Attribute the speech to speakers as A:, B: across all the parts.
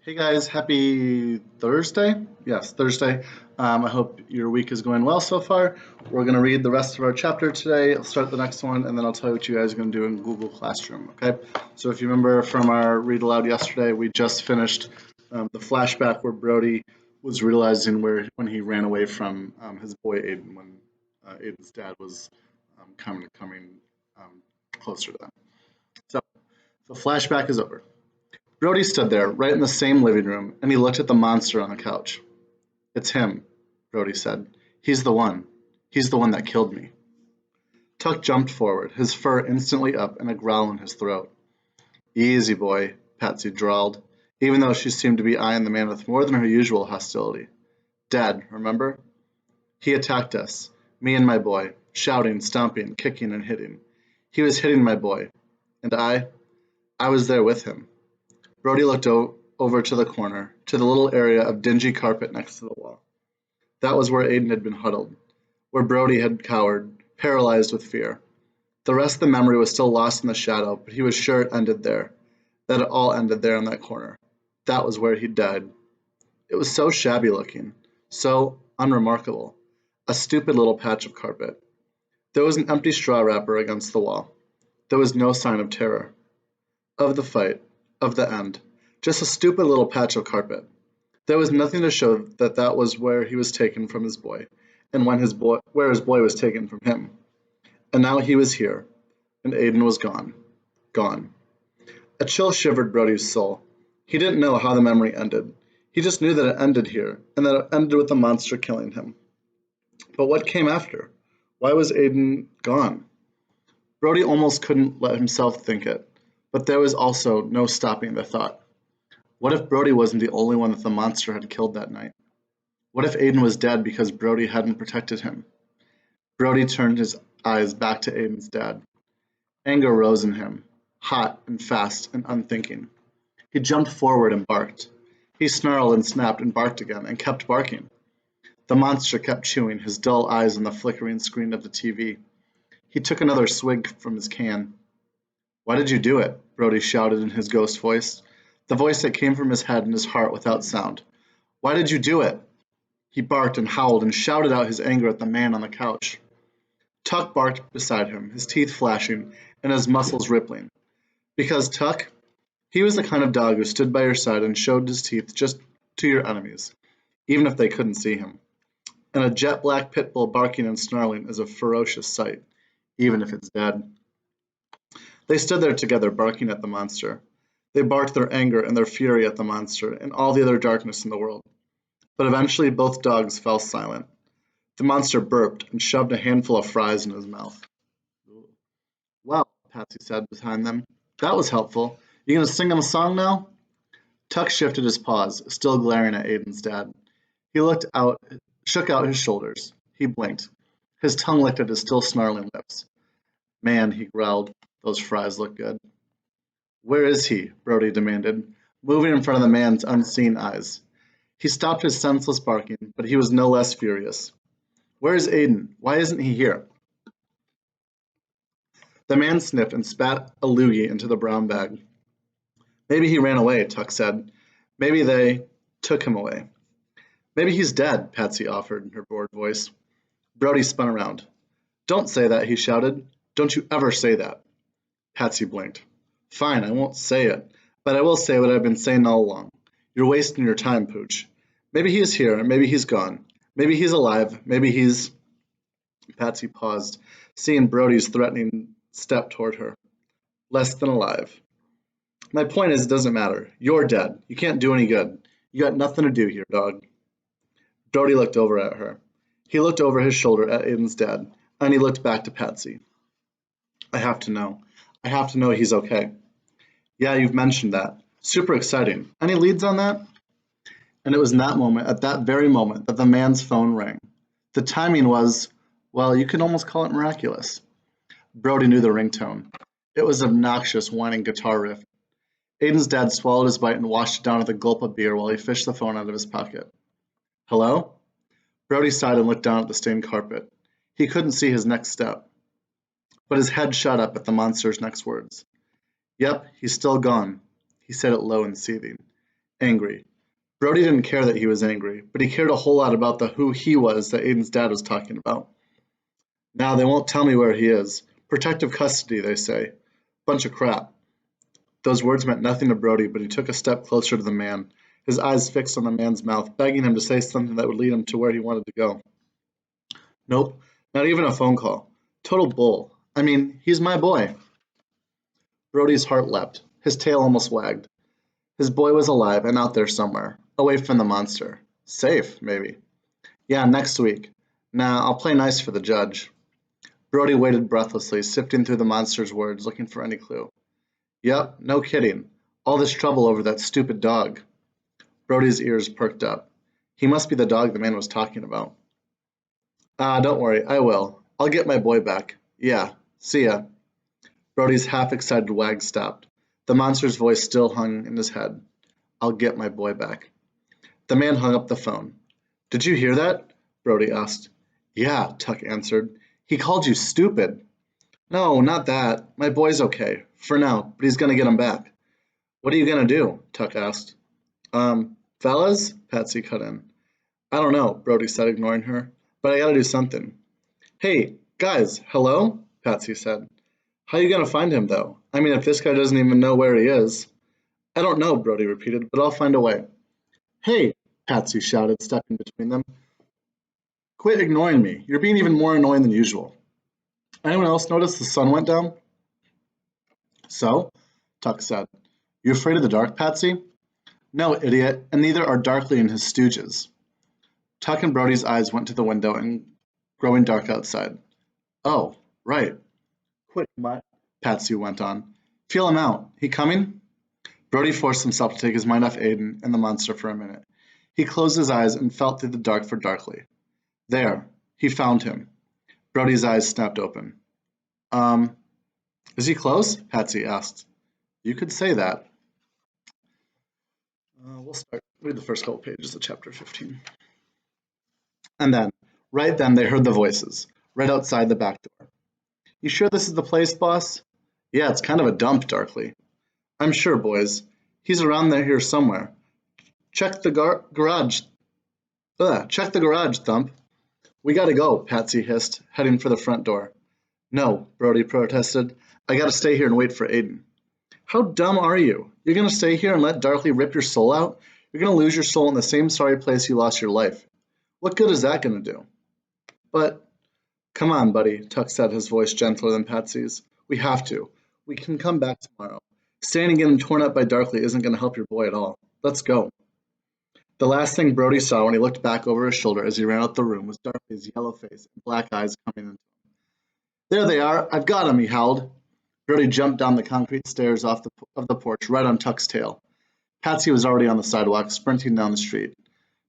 A: Hey guys, happy Thursday. Yes, Thursday. I hope your week is going well so far. We're going to read the rest of our chapter today. I'll start the next one and then I'll tell you what you guys are going to do in Google Classroom. Okay. So if you remember from our read aloud yesterday, we just finished the flashback where Brody was realizing where when he ran away from his boy Aiden when Aiden's dad was coming closer to them. So the flashback is over. Brody stood there, right in the same living room, and he looked at the monster on the couch. "It's him," Brody said. "He's the one. He's the one that killed me." Tuck jumped forward, his fur instantly up and a growl in his throat. "Easy, boy," Patsy drawled, even though she seemed to be eyeing the man with more than her usual hostility. "Dad, remember? He attacked us, me and my boy, shouting, stomping, kicking, and hitting. He was hitting my boy, and I was there with him." Brody looked over to the corner, to the little area of dingy carpet next to the wall. That was where Aiden had been huddled, where Brody had cowered, paralyzed with fear. The rest of the memory was still lost in the shadow, but he was sure it ended there, that it all ended there in that corner. That was where he'd died. It was so shabby looking, so unremarkable. A stupid little patch of carpet. There was an empty straw wrapper against the wall. There was no sign of terror, of the fight, of the end. Just a stupid little patch of carpet. There was nothing to show that that was where he was taken from his boy, and where his boy was taken from him. And now he was here, and Aiden was gone. Gone. A chill shivered Brody's soul. He didn't know how the memory ended. He just knew that it ended here, and that it ended with the monster killing him. But what came after? Why was Aiden gone? Brody almost couldn't let himself think it, but there was also no stopping the thought. What if Brody wasn't the only one that the monster had killed that night? What if Aiden was dead because Brody hadn't protected him? Brody turned his eyes back to Aiden's dad. Anger rose in him, hot and fast and unthinking. He jumped forward and barked. He snarled and snapped and barked again and kept barking. The monster kept chewing, his dull eyes on the flickering screen of the TV. He took another swig from his can. "Why did you do it?" Brody shouted in his ghost voice, the voice that came from his head and his heart without sound. "Why did you do it?" He barked and howled and shouted out his anger at the man on the couch. Tuck barked beside him, his teeth flashing and his muscles rippling. Because Tuck, he was the kind of dog who stood by your side and showed his teeth just to your enemies, even if they couldn't see him. And a jet black pit bull barking and snarling is a ferocious sight, even if it's dead. They stood there together, barking at the monster. They barked their anger and their fury at the monster and all the other darkness in the world. But eventually both dogs fell silent. The monster burped and shoved a handful of fries in his mouth. "Well," Patsy said behind them, "that was helpful. You gonna sing him a song now?" Tuck shifted his paws, still glaring at Aiden's dad. He shook out his shoulders. He blinked. His tongue licked at his still snarling lips. "Man," he growled, "those fries look good." "Where is he?" Brody demanded, moving in front of the man's unseeing eyes. He stopped his senseless barking, but he was no less furious. "Where is Aiden? Why isn't he here?" The man sniffed and spat a loogie into the brown bag. "Maybe he ran away," Tuck said. "Maybe they took him away." "Maybe he's dead," Patsy offered in her bored voice. Brody spun around. "Don't say that," he shouted. "Don't you ever say that." Patsy blinked. "Fine, I won't say it, but I will say what I've been saying all along. You're wasting your time, Pooch. Maybe he's here, and maybe he's gone. Maybe he's alive, maybe he's—" Patsy paused, seeing Brody's threatening step toward her. "Less than alive. My point is it doesn't matter. You're dead. You can't do any good. You got nothing to do here, dog." Brody looked over at her. He looked over his shoulder at Aiden's dad, and he looked back to Patsy. "I have to know. I have to know he's okay." "Yeah, you've mentioned that. Super exciting. Any leads on that?" And it was in that moment, at that very moment, that the man's phone rang. The timing was, well, you could almost call it miraculous. Brody knew the ringtone. It was an obnoxious, whining guitar riff. Aiden's dad swallowed his bite and washed it down with a gulp of beer while he fished the phone out of his pocket. "Hello?" Brody sighed and looked down at the stained carpet. He couldn't see his next step, but his head shot up at the monster's next words. "Yep, he's still gone." He said it low and seething. Angry. Brody didn't care that he was angry, but he cared a whole lot about the who he was that Aiden's dad was talking about. Now they won't tell me where he is. Protective custody, they say. Bunch of crap. Those words meant nothing to Brody, but he took a step closer to the man, his eyes fixed on the man's mouth, begging him to say something that would lead him to where he wanted to go. Nope, not even a phone call. Total bull. I mean, he's my boy. Brody's heart leapt. His tail almost wagged. His boy was alive and out there somewhere, away from the monster. Safe, maybe. Yeah, next week. Nah, I'll play nice for the judge. Brody waited breathlessly, sifting through the monster's words, looking for any clue. Yep, no kidding. All this trouble over that stupid dog. Brody's ears perked up. He must be the dog the man was talking about. Ah, don't worry, I will. I'll get my boy back. Yeah, see ya. Brody's half-excited wag stopped. The monster's voice still hung in his head. I'll get my boy back. The man hung up the phone. Did you hear that? Brody asked. Yeah, Tuck answered. He called you stupid. No, not that. My boy's okay. For now, but he's gonna get him back. What are you gonna do? Tuck asked. Fellas? Patsy cut in. I don't know, Brody said, ignoring her. But I gotta do something. Hey, guys, hello? Patsy said. How you gonna find him, though? I mean, if this guy doesn't even know where he is. I don't know, Brody repeated, but I'll find a way. Hey, Patsy shouted, stepping between them. Quit ignoring me. You're being even more annoying than usual. Anyone else notice the sun went down? So? Tuck said. You afraid of the dark, Patsy? No, idiot, and neither are Darkly and his stooges. Tuck and Brody's eyes went to the window and growing dark outside. Oh, right. Quick, mutt, Patsy went on. Feel him out. He coming? Brody forced himself to take his mind off Aiden and the monster for a minute. He closed his eyes and felt through the dark for Darkly. There. He found him. Brody's eyes snapped open. Is he close? Patsy asked. You could say that. We'll read the first couple pages of chapter 15. And then, right then, they heard the voices, right outside the back door. You sure this is the place, boss? Yeah, it's kind of a dump, Darkly. I'm sure, boys. He's around there here somewhere. Check the garage. Check the garage, Thump. We gotta go, Patsy hissed, heading for the front door. No, Brody protested. I gotta stay here and wait for Aiden. How dumb are you? You're gonna stay here and let Darkly rip your soul out? You're gonna lose your soul in the same sorry place you lost your life. What good is that gonna do? But, come on, buddy, Tuck said, his voice gentler than Patsy's. We have to. We can come back tomorrow. Staying and getting torn up by Darkly isn't gonna help your boy at all. Let's go. The last thing Brody saw when he looked back over his shoulder as he ran out the room was Darkly's yellow face and black eyes coming into him. There they are! I've got him, he howled. Brody jumped down the concrete stairs of the porch right on Tuck's tail. Patsy was already on the sidewalk, sprinting down the street.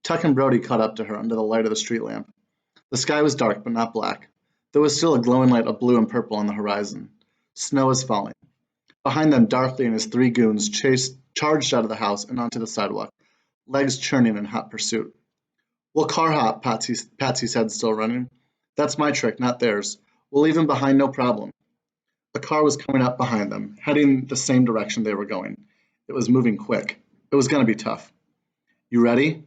A: Tuck and Brody caught up to her under the light of the street lamp. The sky was dark, but not black. There was still a glowing light of blue and purple on the horizon. Snow was falling. Behind them, Darkly and his three goons charged out of the house and onto the sidewalk, legs churning in hot pursuit. We'll car hop, Patsy said, still running. That's my trick, not theirs. We'll leave them behind, no problem. A car was coming up behind them, heading the same direction they were going. It was moving quick. It was going to be tough. You ready?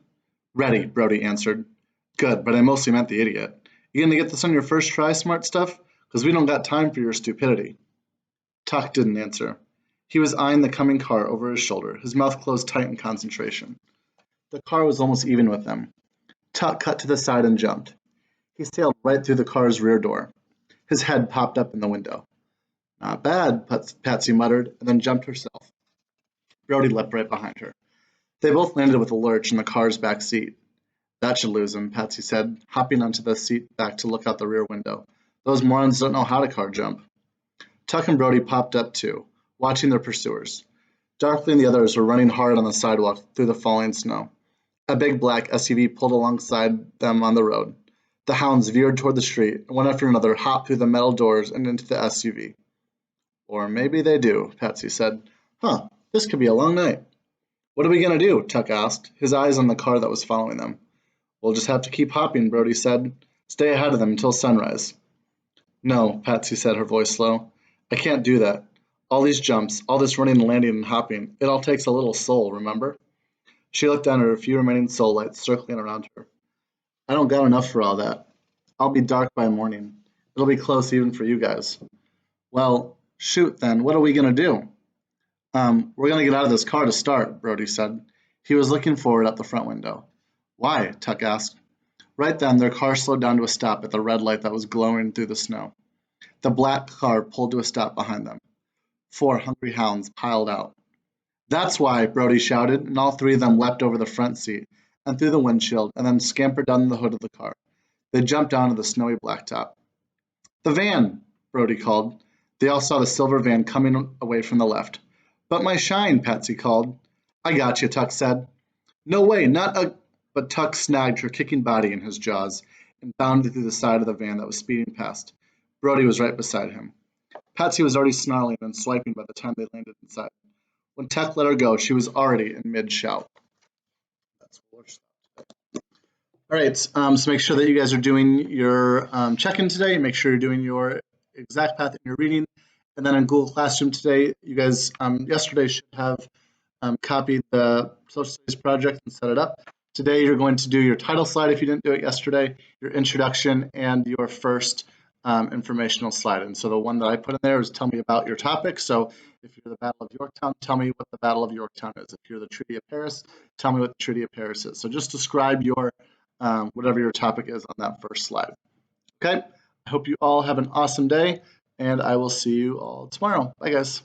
A: Ready, Brody answered. Good, but I mostly meant the idiot. You gonna get this on your first try, smart stuff? Because we don't got time for your stupidity. Tuck didn't answer. He was eyeing the coming car over his shoulder, his mouth closed tight in concentration. The car was almost even with them. Tuck cut to the side and jumped. He sailed right through the car's rear door. His head popped up in the window. Not bad, Patsy muttered, and then jumped herself. Brody leapt right behind her. They both landed with a lurch in the car's back seat. That should lose him, Patsy said, hopping onto the seat back to look out the rear window. Those morons don't know how to car jump. Tuck and Brody popped up too, watching their pursuers. Darkly and the others were running hard on the sidewalk through the falling snow. A big black SUV pulled alongside them on the road. The hounds veered toward the street, and one after another hopped through the metal doors and into the SUV. Or maybe they do, Patsy said. Huh, this could be a long night. What are we going to do? Tuck asked, his eyes on the car that was following them. We'll just have to keep hopping, Brody said. Stay ahead of them until sunrise. No, Patsy said, her voice low. I can't do that. All these jumps, all this running and landing and hopping, it all takes a little soul, remember? She looked down at her few remaining soul lights circling around her. I don't got enough for all that. I'll be dark by morning. It'll be close even for you guys. Well, shoot then, what are we gonna do? We're gonna get out of this car to start, Brody said. He was looking forward at the front window. Why? Tuck asked. Right then, their car slowed down to a stop at the red light that was glowing through the snow. The black car pulled to a stop behind them. 4 hungry hounds piled out. That's why, Brody shouted, and all three of them leapt over the front seat and through the windshield and then scampered down the hood of the car. They jumped onto the snowy blacktop. The van, Brody called. They all saw the silver van coming away from the left. But my shine, Patsy called. I got you, Tuck said. No way, not a... But Tuck snagged her kicking body in his jaws and bounded through the side of the van that was speeding past. Brody was right beside him. Patsy was already snarling and swiping by the time they landed inside. When Tuck let her go, she was already in mid-shout. That's all right, so make sure that you guys are doing your check-in today. Make sure you're doing your exact path in your reading. And then in Google Classroom today, you guys yesterday should have copied the social studies project and set it up. Today, you're going to do your title slide if you didn't do it yesterday, your introduction, and your first informational slide. And so the one that I put in there is tell me about your topic. So if you're the Battle of Yorktown, tell me what the Battle of Yorktown is. If you're the Treaty of Paris, tell me what the Treaty of Paris is. So just describe your whatever your topic is on that first slide. Okay, I hope you all have an awesome day, and I will see you all tomorrow. Bye, guys.